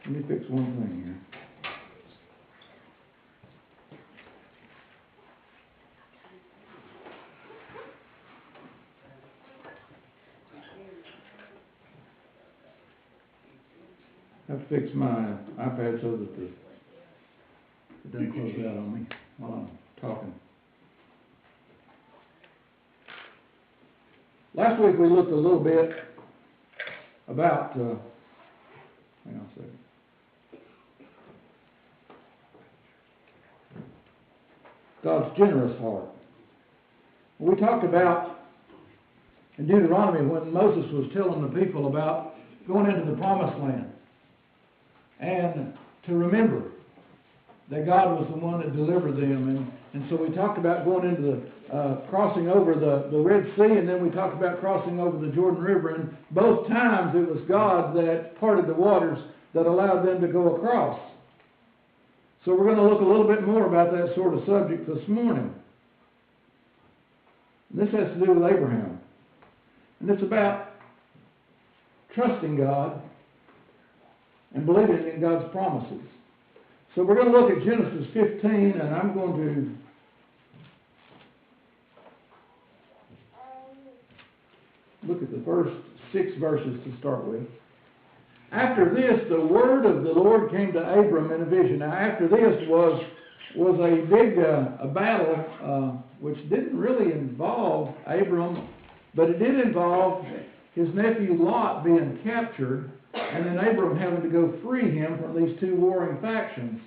Let me fix one thing here. I have to fix my iPad so that it doesn't close out on me while I'm talking. Last week we looked a little bit about, hang on a second. God's generous heart. We talked about in Deuteronomy when Moses was telling the people about going into the promised land and to remember that God was the one that delivered them. And so we talked about going into the crossing over the Red Sea, and then we talked about crossing over the Jordan River. And both times it was God that parted the waters that allowed them to go across. So we're going to look a little bit more about that sort of subject this morning. This has to do with Abraham. And it's about trusting God and believing in God's promises. So we're going to look at Genesis 15, and I'm going to look at the first 6 verses to start with. After this, the word of the Lord came to Abram in a vision. Now, after this was a big a battle, which didn't really involve Abram, but it did involve his nephew Lot being captured, and then Abram having to go free him from these 2 warring factions.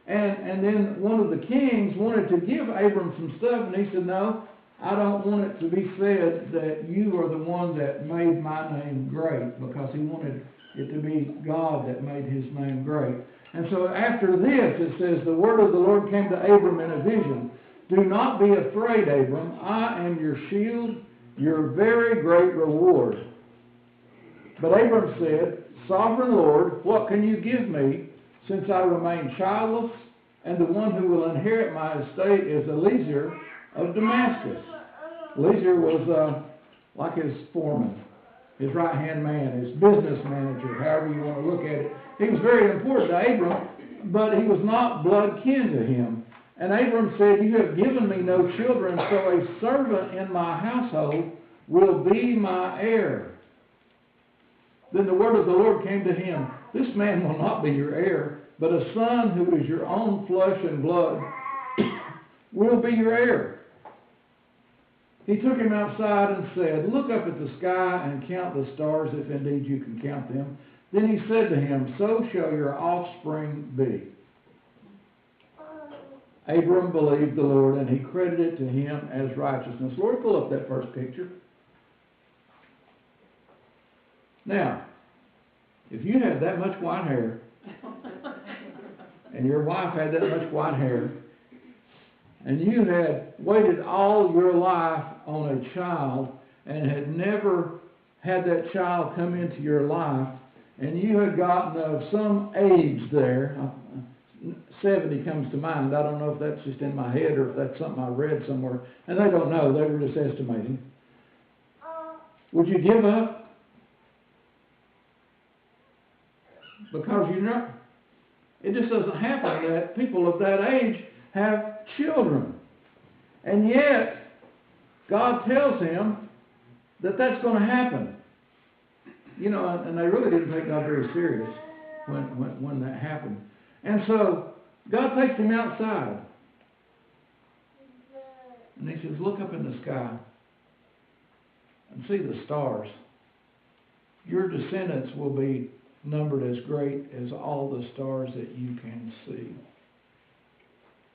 And then one of the kings wanted to give Abram some stuff, and he said, no, I don't want it to be said that you are the one that made my name great, because he wanted it to be God that made his name great. And so after this, it says, the word of the Lord came to Abram in a vision. Do not be afraid, Abram. I am your shield, your very great reward. But Abram said, Sovereign Lord, what can you give me, since I remain childless, and the one who will inherit my estate is Eliezer of Damascus. Eliezer was like his foreman, his right-hand man, his business manager, however you want to look at it. He was very important to Abram, but he was not blood kin to him. And Abram said, you have given me no children, so a servant in my household will be my heir. Then the word of the Lord came to him, this man will not be your heir, but a son who is your own flesh and blood will be your heir. He took him outside and said, look up at the sky and count the stars, if indeed you can count them. Then he said to him, so shall your offspring be. Abram believed the Lord, and he credited to him as righteousness. Lord, pull up that first picture. Now, if you had that much white hair, and your wife had that much white hair, and you had waited all your life on a child and had never had that child come into your life, and you had gotten of some age there, 70 comes to mind. I don't know if that's just in my head or if that's something I read somewhere, and they don't know. They were just estimating. Would you give up? Because you're not. It just doesn't happen that people of that age have children. And yet, God tells him that that's going to happen. You know, and they really didn't take God very serious when that happened. And so, God takes him outside. And he says, look up in the sky and see the stars. Your descendants will be numbered as great as all the stars that you can see.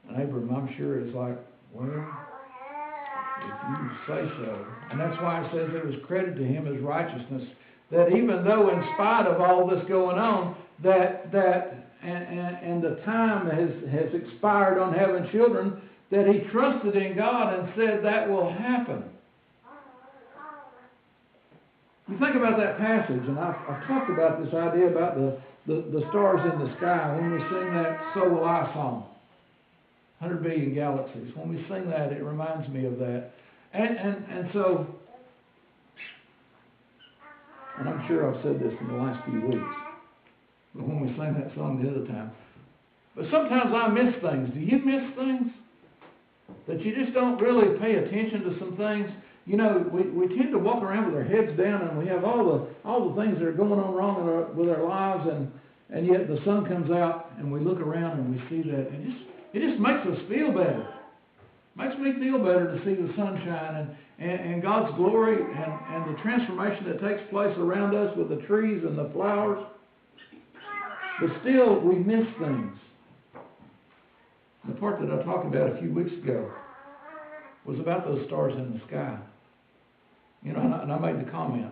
And Abram, I'm sure, is like, well, if you say so. And that's why it says it was credited to him as righteousness. That even though in spite of all this going on, and the time has expired on having children, that he trusted in God and said that will happen. You think about that passage, and I've talked about this idea about the stars in the sky when we sing that So Will I song. 100 billion galaxies. When we sing that, it reminds me of that. And so, and I'm sure I've said this in the last few weeks, when we sang that song the other time. But sometimes I miss things. Do you miss things? That you just don't really pay attention to some things? You know, we tend to walk around with our heads down, and we have all the things that are going on wrong with our lives, and yet the sun comes out, and we look around and we see that, and it just makes us feel better. Makes me feel better to see the sunshine and God's glory and the transformation that takes place around us with the trees and the flowers. But still, we miss things. The part that I talked about a few weeks ago was about those stars in the sky. You know, and I made the comment.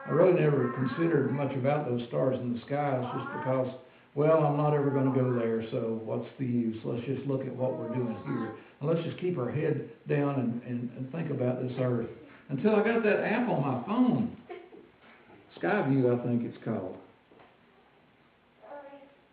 I really never considered much about those stars in the skies just because, well, I'm not ever going to go there, so what's the use? Let's just look at what we're doing here. And let's just keep our head down and think about this earth. Until I got that app on my phone. Skyview, I think it's called.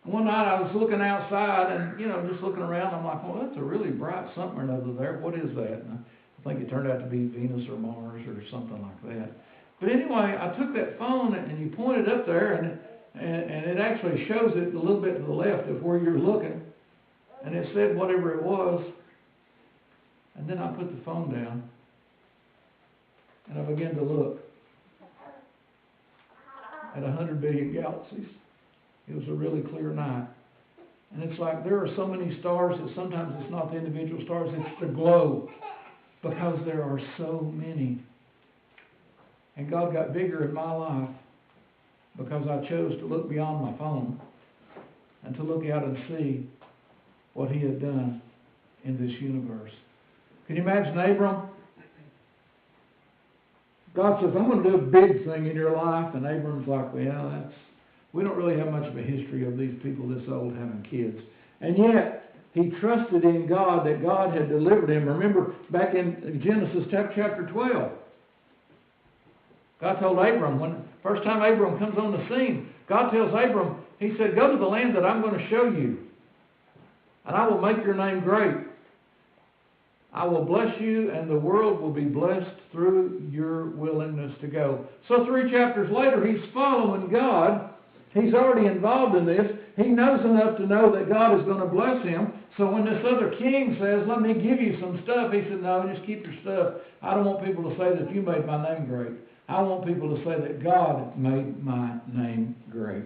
One night I was looking outside and, you know, just looking around. I'm like, well, that's a really bright something or another there. What is that? And I think it turned out to be Venus or Mars or something like that. But anyway, I took that phone and you point it up there and it actually shows it a little bit to the left of where you're looking. And it said whatever it was. And then I put the phone down. And I began to look at 100 billion galaxies. It was a really clear night. And it's like there are so many stars that sometimes it's not the individual stars, it's the globe. Because there are so many. And God got bigger in my life because I chose to look beyond my phone and to look out and see what He had done in this universe. Can you imagine Abram? God says, I'm going to do a big thing in your life. And Abram's like, well, we don't really have much of a history of these people this old having kids. And yet, he trusted in God that God had delivered him. Remember, back in Genesis chapter 12, God told Abram, when first time Abram comes on the scene, God tells Abram, He said, go to the land that I'm going to show you, and I will make your name great. I will bless you, and the world will be blessed through your willingness to go. So 3 chapters later, he's following God. He's already involved in this. He knows enough to know that God is going to bless him. So when this other king says, let me give you some stuff, he said, no, just keep your stuff. I don't want people to say that you made my name great. I want people to say that God made my name great.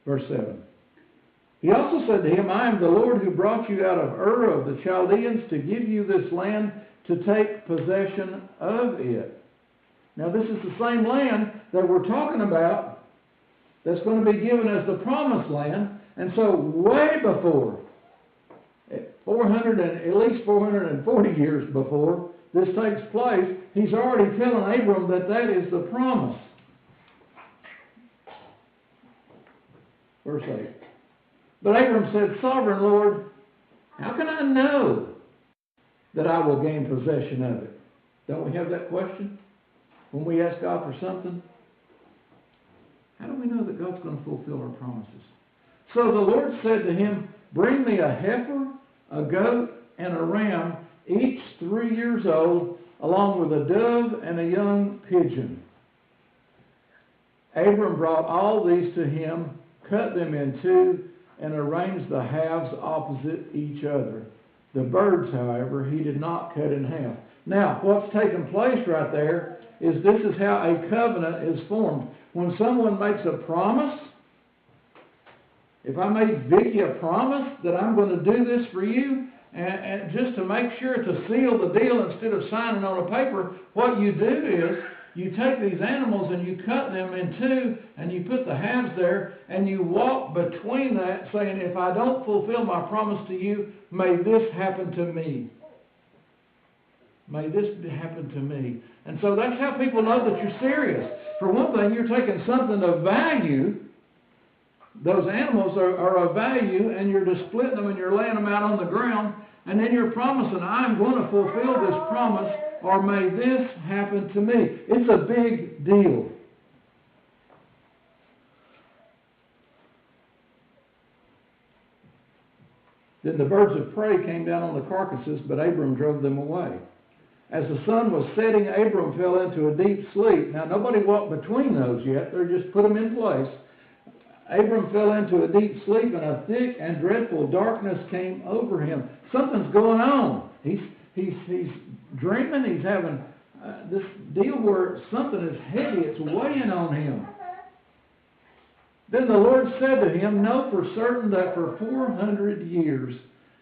Verse 7. He also said to him, I am the Lord who brought you out of Ur of the Chaldeans to give you this land to take possession of it. Now this is the same land that we're talking about that's going to be given as the promised land. And so way before, at least 440 years before this takes place, he's already telling Abram that that is the promise. Verse 8. But Abram said, Sovereign Lord, how can I know that I will gain possession of it? Don't we have that question when we ask God for something? How do we know that God's going to fulfill our promises? So the Lord said to him, bring me a heifer, a goat, and a ram, each 3 years old, along with a dove and a young pigeon. Abram brought all these to him, cut them in two, and arranged the halves opposite each other. The birds, however, he did not cut in half. Now, what's taken place right there is this is how a covenant is formed. When someone makes a promise, if I made Vicki a promise that I'm going to do this for you, and just to make sure to seal the deal instead of signing on a paper, what you do is you take these animals and you cut them in two and you put the halves there and you walk between that saying, if I don't fulfill my promise to you, may this happen to me. May this happen to me. And so that's how people know that you're serious. For one thing, you're taking something of value. Those animals are of value, and you're just splitting them and you're laying them out on the ground, and then you're promising, I'm going to fulfill this promise, or may this happen to me. It's a big deal. Then the birds of prey came down on the carcasses, but Abram drove them away. As the sun was setting, Abram fell into a deep sleep. Now, nobody walked between those yet. They're just put them in place. Abram fell into a deep sleep, and a thick and dreadful darkness came over him. Something's going on. He's dreaming. He's having this deal where something is heavy. It's weighing on him. Then the Lord said to him, know for certain that for 400 years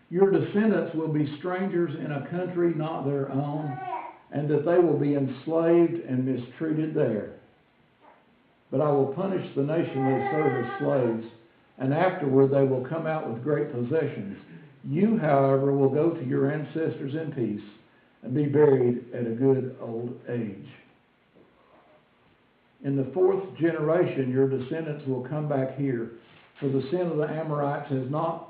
your descendants will be strangers in a country not their own, and that they will be enslaved and mistreated there. But I will punish the nation they serve as slaves, and afterward they will come out with great possessions. You, however, will go to your ancestors in peace and be buried at a good old age. In the 4th generation, your descendants will come back here, for the sin of the Amorites has not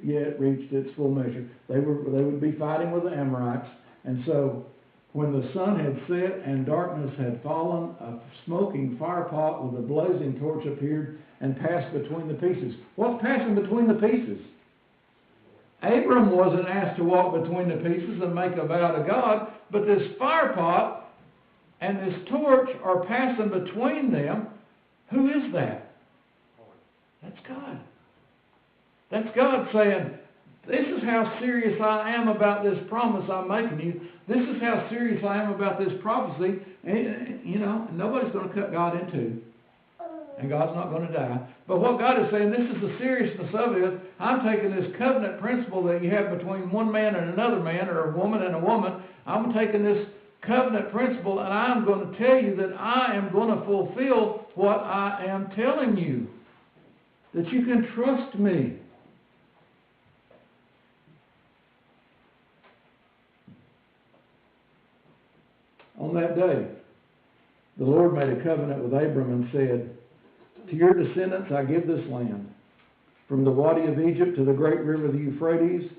yet reached its full measure. They would be fighting with the Amorites, and so when the sun had set and darkness had fallen, a smoking firepot with a blazing torch appeared and passed between the pieces. What's passing between the pieces? Abram wasn't asked to walk between the pieces and make a vow to God, but this firepot and this torch are passing between them. Who is that? That's God. That's God saying, this is how serious I am about this promise I'm making you. This is how serious I am about this prophecy. And, nobody's going to cut God in two. And God's not going to die. But what God is saying, this is the seriousness of it. I'm taking this covenant principle that you have between one man and another man, or a woman and a woman. I'm taking this covenant principle, and I'm going to tell you that I am going to fulfill what I am telling you. That you can trust me. On that day, the Lord made a covenant with Abram and said, to your descendants I give this land, from the Wadi of Egypt to the great river the Euphrates,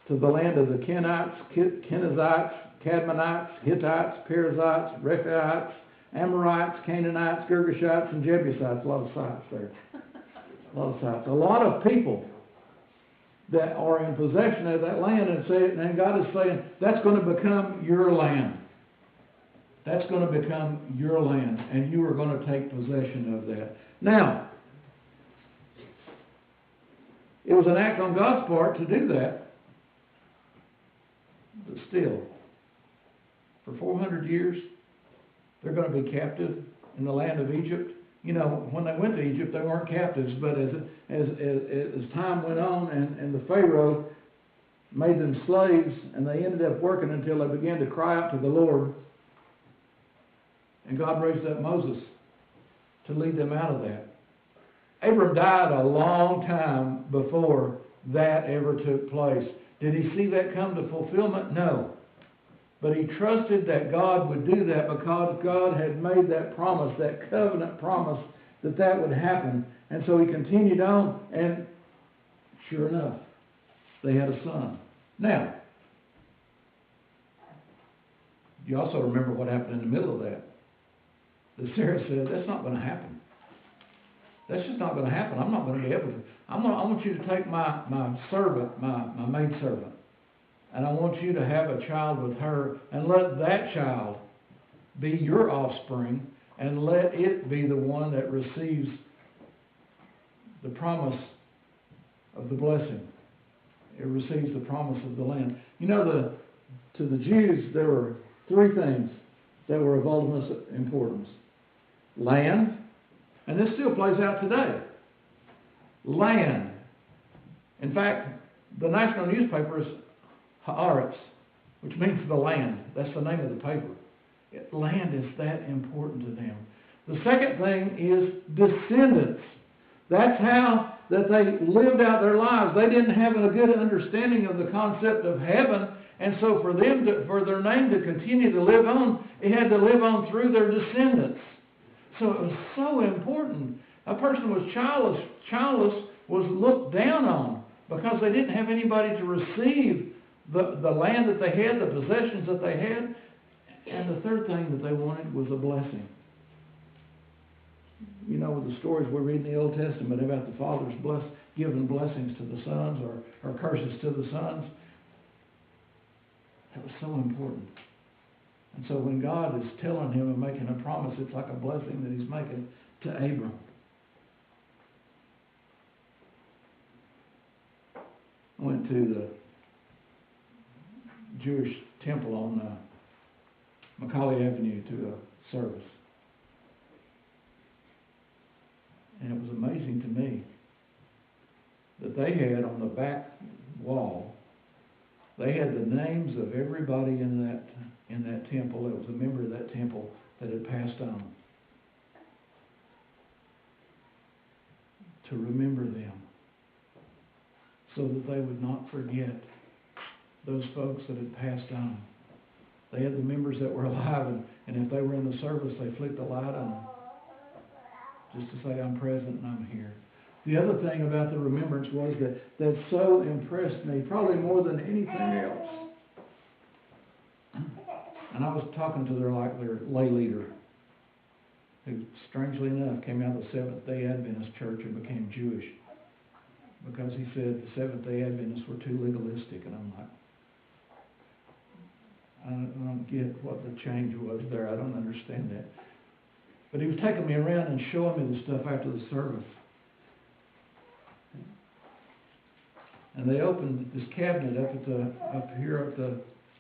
to the land of the Kenites, Kenizzites, Cadmonites, Hittites, Perizzites, Rephaites, Amorites, Canaanites, Girgashites, and Jebusites. A lot of sites there. A lot of sites. A lot of people that are in possession of that land, and God is saying, that's going to become your land. That's going to become your land, and you are going to take possession of that. Now, it was an act on God's part to do that, but still, for 400 years, they're going to be captive in the land of Egypt. When they went to Egypt, they weren't captives, but as time went on and the Pharaoh made them slaves, and they ended up working until they began to cry out to the Lord. And God raised up Moses to lead them out of that. Abram died a long time before that ever took place. Did he see that come to fulfillment? No. But he trusted that God would do that because God had made that promise, that covenant promise, that would happen. And so he continued on, and sure enough, they had a son. Now, you also remember what happened in the middle of that. That Sarah said, that's not going to happen. That's just not going to happen. I'm not going to be able to. I want you to take my servant, my maidservant, and I want you to have a child with her, and let that child be your offspring, and let it be the one that receives the promise of the blessing. It receives the promise of the land. To the Jews, there were three things that were of ultimate importance. Land, and this still plays out today. Land. In fact, the national newspaper is Haaretz, which means the land. That's the name of the paper. Land is that important to them. The second thing is descendants. That's how that they lived out their lives. They didn't have a good understanding of the concept of heaven, and so for their name to continue to live on, it had to live on through their descendants. So it was so important. A person was childless was looked down on because they didn't have anybody to receive the land that they had, the possessions that they had. And the third thing that they wanted was a blessing. The stories we read in the Old Testament about the fathers giving blessings to the sons or curses to the sons. That was so important. And so when God is telling him and making a promise, it's like a blessing that he's making to Abram. I went to the Jewish temple on Macaulay Avenue to a service. And it was amazing to me that they had on the back wall, they had the names of everybody in that temple that was a member of that temple that had passed on. To remember them, so that they would not forget those folks that had passed on. They had the members that were alive, and if they were in the service, they flicked the light on, just to say, I'm present and I'm here. The other thing about the remembrance was that so impressed me, probably more than anything else. And I was talking to their lay leader, who, strangely enough, came out of the Seventh-day Adventist church and became Jewish, because he said the Seventh-day Adventists were too legalistic. And I'm like, I don't get what the change was there. I don't understand that. But he was taking me around and showing me the stuff after the service. And they opened this cabinet up here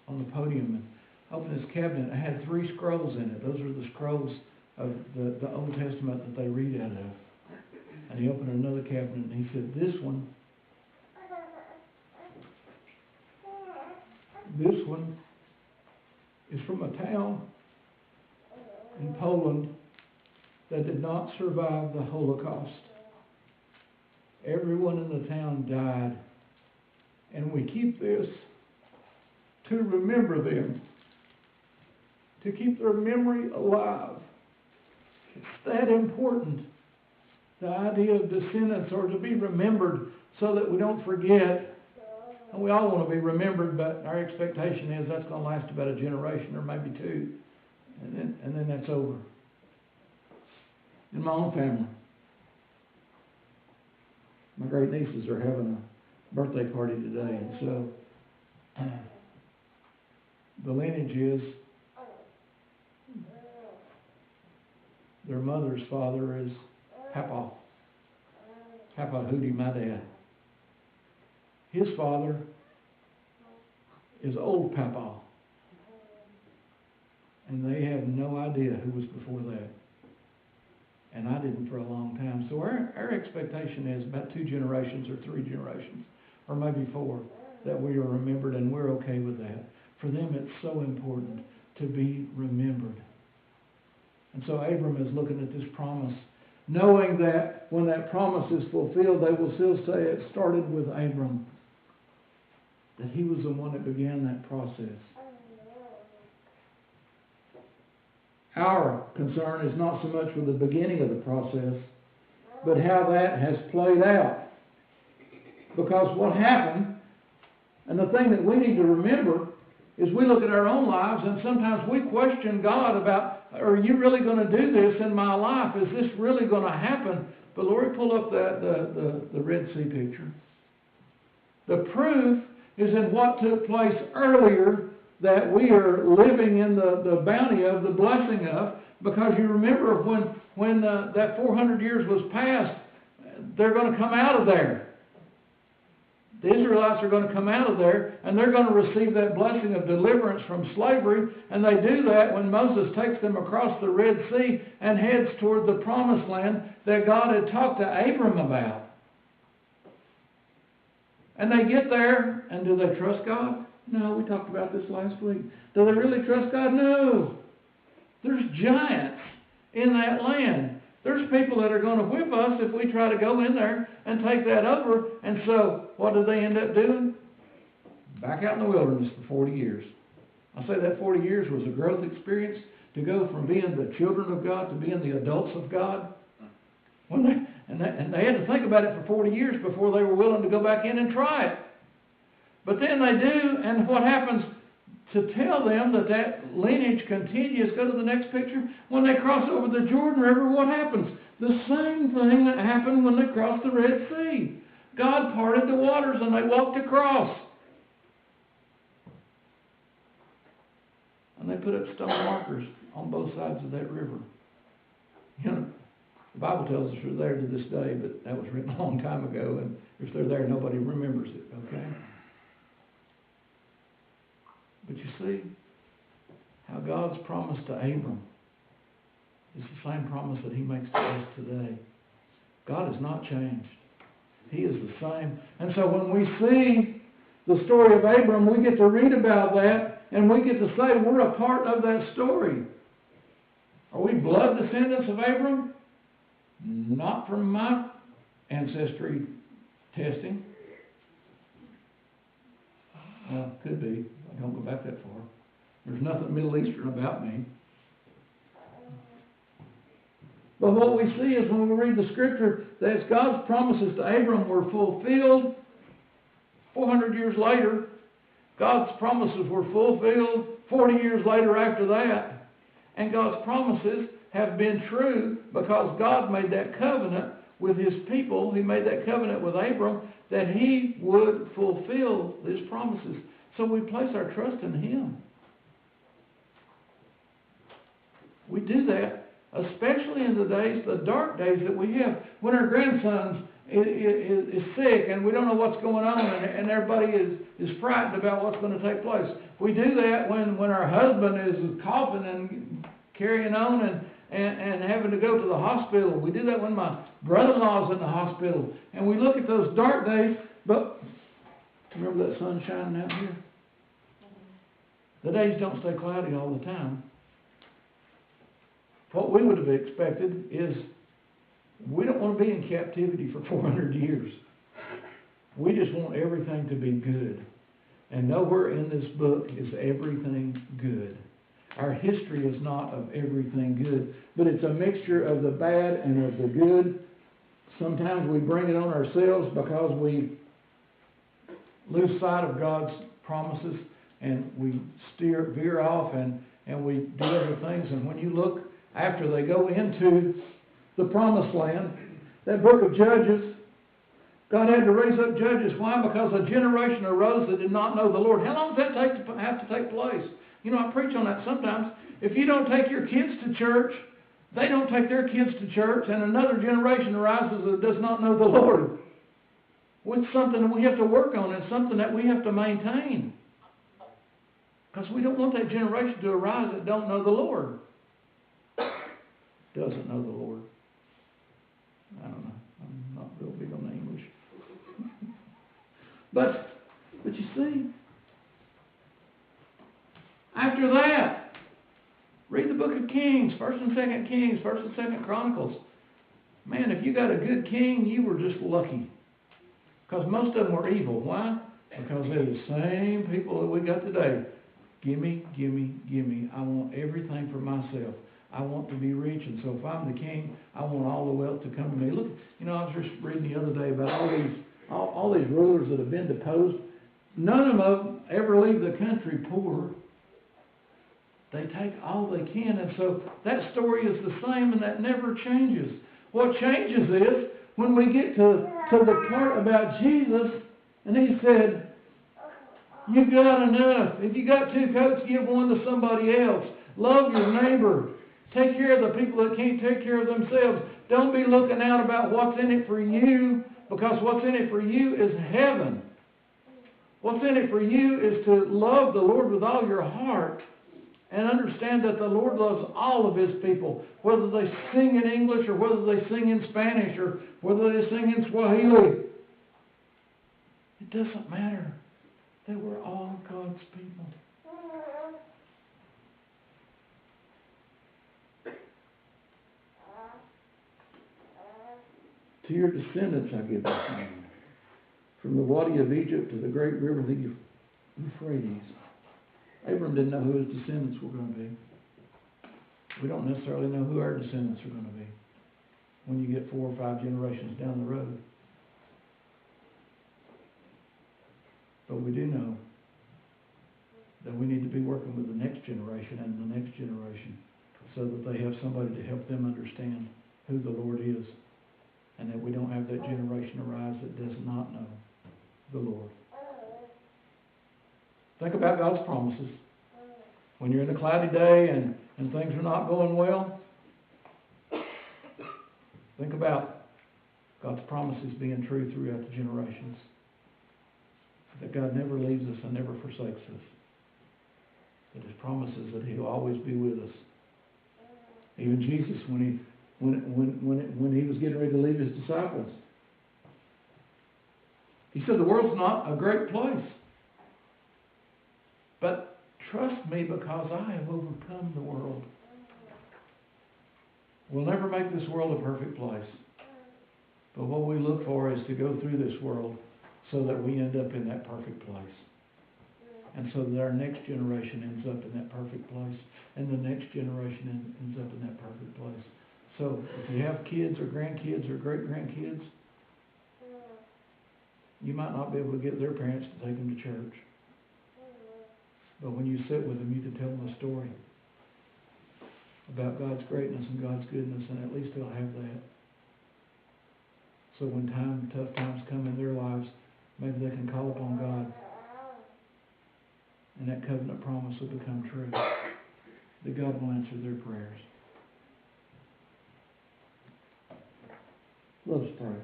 on the podium, and opened this cabinet. It had 3 scrolls in it. Those are the scrolls of the Old Testament that they read out of. And he opened another cabinet and he said, this one is from a town in Poland that did not survive the Holocaust. Everyone in the town died. And we keep this to remember them, to keep their memory alive. It's that important. The idea of descendants, or to be remembered so that we don't forget. And we all want to be remembered, but our expectation is that's going to last about a generation or maybe 2. And then that's over. In my own family, my great nieces are having a birthday party today. And so the lineage is their mother's father is Papa Hootie, my dad. His father is Old Papa. And they have no idea who was before that. And I didn't for a long time. So our expectation is about 2 generations or 3 generations, or maybe 4, that we are remembered, and we're okay with that. For them, it's so important to be remembered. And so Abram is looking at this promise, knowing that when that promise is fulfilled, they will still say it started with Abram, that he was the one that began that process. Our concern is not so much with the beginning of the process, but how that has played out. Because what happened, and the thing that we need to remember, is we look at our own lives and sometimes we question God about, are you really going to do this in my life? Is this really going to happen? But Lori, pull up the Red Sea picture. The proof is in what took place earlier that we are living in the bounty of, the blessing of, because you remember when that 400 years was passed, they're going to come out of there. The Israelites are going to come out of there, and they're going to receive that blessing of deliverance from slavery, and they do that when Moses takes them across the Red Sea and heads toward the promised land that God had talked to Abram about. And they get there, and do they trust God? No, we talked about this last week. Do they really trust God? No. There's giants in that land. There's people that are going to whip us if we try to go in there and take that over. And so, what do they end up doing? Back out in the wilderness for 40 years. I say that 40 years was a growth experience to go from being the children of God to being the adults of God. And they had to think about it for 40 years before they were willing to go back in and try it. But then they do, and what happens to tell them that lineage continues? Go to the next picture. When they cross over the Jordan River, what happens? The same thing that happened when they crossed the Red Sea. God parted the waters and they walked across. And And they put up stone markers on both sides of that river. You know, the Bible tells us they're there to this day, but that was written a long time ago, and if they're there, nobody remembers it, okay? But you see, how God's promise to Abram is the same promise that He makes to us today. God has not changed. He is the same. And so when we see the story of Abram, we get to read about that, and we get to say we're a part of that story. Are we blood descendants of Abram? Not from my ancestry testing. Could be. I don't go back that far. There's nothing Middle Eastern about me. But what we see is when we read the Scripture, that God's promises to Abram were fulfilled 400 years later. God's promises were fulfilled 40 years later after that. And God's promises have been true because God made that covenant with His people. He made that covenant with Abram that He would fulfill His promises. So we place our trust in Him. We do that, especially in the days, the dark days that we have, when our grandson is sick and we don't know what's going on, and everybody is frightened about what's going to take place. We do that when our husband is coughing and carrying on and having to go to the hospital. We do that when my brother-in-law's in the hospital. And we look at those dark days, but remember that sun shining out here? The days don't stay cloudy all the time. What we would have expected is we don't want to be in captivity for 400 years. We just want everything to be good. And nowhere in this book is everything good. Our history is not of everything good, but it's a mixture of the bad and of the good. Sometimes we bring it on ourselves because we lose sight of God's promises and we veer off and we do other things. And when you look after they go into the promised land, that book of Judges, God had to raise up judges. Why? Because a generation arose that did not know the Lord. How long does that have to take place? You know, I preach on that sometimes. If you don't take your kids to church, they don't take their kids to church, and another generation arises that does not know the Lord. Well, it's something that we have to work on. It's something that we have to maintain. Because we don't want that generation to arise that don't know the Lord. Doesn't know the Lord. I don't know. I'm not real big on the English. But you see, after that, read the book of Kings, 1st and 2nd Kings, 1st and 2nd Chronicles. Man, if you got a good king, you were just lucky. Because most of them were evil. Why? Because they're the same people that we got today. Gimme, gimme, gimme. I want everything for myself. I want to be rich, and so if I'm the king, I want all the wealth to come to me. Look, you know, I was just reading the other day about all these rulers that have been deposed. None of them ever leave the country poor. They take all they can, and so that story is the same, and that never changes. What changes is when we get to the part about Jesus, and He said, "You've got enough. If you got 2 coats, give one to somebody else. Love your neighbor. Take care of the people that can't take care of themselves. Don't be looking out about what's in it for you, because what's in it for you is heaven. What's in it for you is to love the Lord with all your heart and understand that the Lord loves all of His people, whether they sing in English or whether they sing in Spanish or whether they sing in Swahili. It doesn't matter. That we're all God's people. To your descendants I give this land, from the Wadi of Egypt to the great river, the Euphrates. Abram didn't know who his descendants were going to be. We don't necessarily know who our descendants are going to be when you get 4 or 5 generations down the road. But we do know that we need to be working with the next generation and the next generation so that they have somebody to help them understand who the Lord is, and that we don't have that generation arise that does not know the Lord. Think about God's promises. When you're in a cloudy day and things are not going well, think about God's promises being true throughout the generations. That God never leaves us and never forsakes us. That His promises that He'll always be with us. Even Jesus, when he was getting ready to leave His disciples, He said, the world's not a great place. But trust me because I have overcome the world. We'll never make this world a perfect place. But what we look for is to go through this world so that we end up in that perfect place. And so that our next generation ends up in that perfect place. And the next generation ends up in that perfect place. So if you have kids or grandkids or great-grandkids, you might not be able to get their parents to take them to church. But when you sit with them, you can tell them a story about God's greatness and God's goodness, and at least they'll have that. So when tough times come in their lives, maybe they can call upon God, and that covenant promise will become true, that God will answer their prayers. Let us pray.